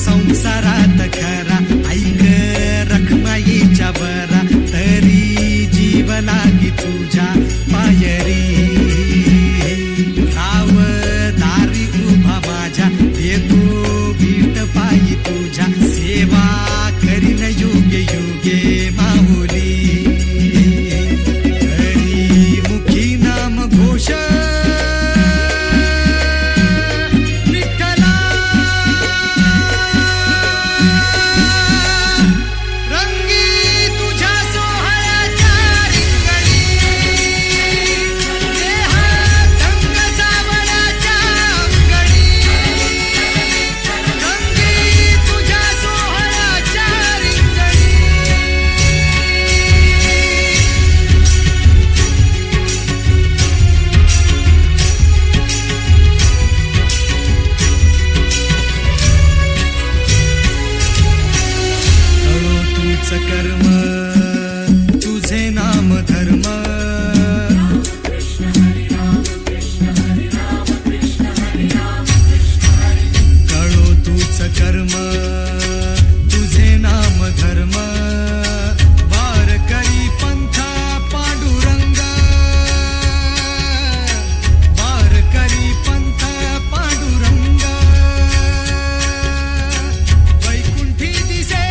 संसारात खरा, ऐक रखमाईच्या बरा, तरी जीव लागी तुझ्या पायरी. राव दारी उभा माझ्या, येतो बीट पायी तुझ्या, सेवा करीन युगे युगे माऊली. हरी मुखी नाम घोष कर्म तुझे नाम धर्म. कळो तूच कर्म तुझे नाम धर्म. वारकरी पंथ पांडुरंग, वारकरी पंथ पांडुरंग. वैकुंठी दिसे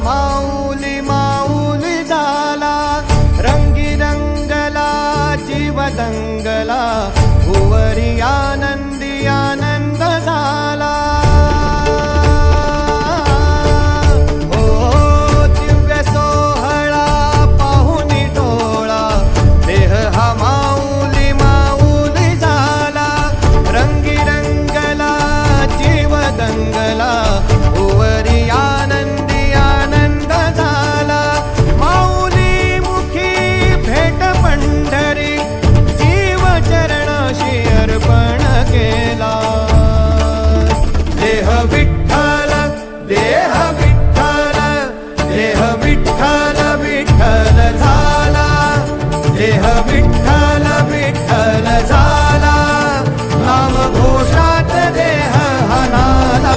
माऊली माऊली झाला, रंगी रंगला जीव दंगला, भुवरी आनंदी आनंद झाला. ओ दिव्य सोहळा पाहुनी डोळा, देह हा माऊली माऊली झाला, रंगी रंगला जीव दंगला, भुवरी आनंद झाला. माऊली मुखी भेट पंढरी, जीव चरणाशी अर्पण केला. देह विठ्ठल देह विठ्ठल देह विठ्ठल विठ्ठल झाला, देह विठ्ठल विठ्ठल झाला, नाम घोषात देह हनाला.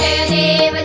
जय देव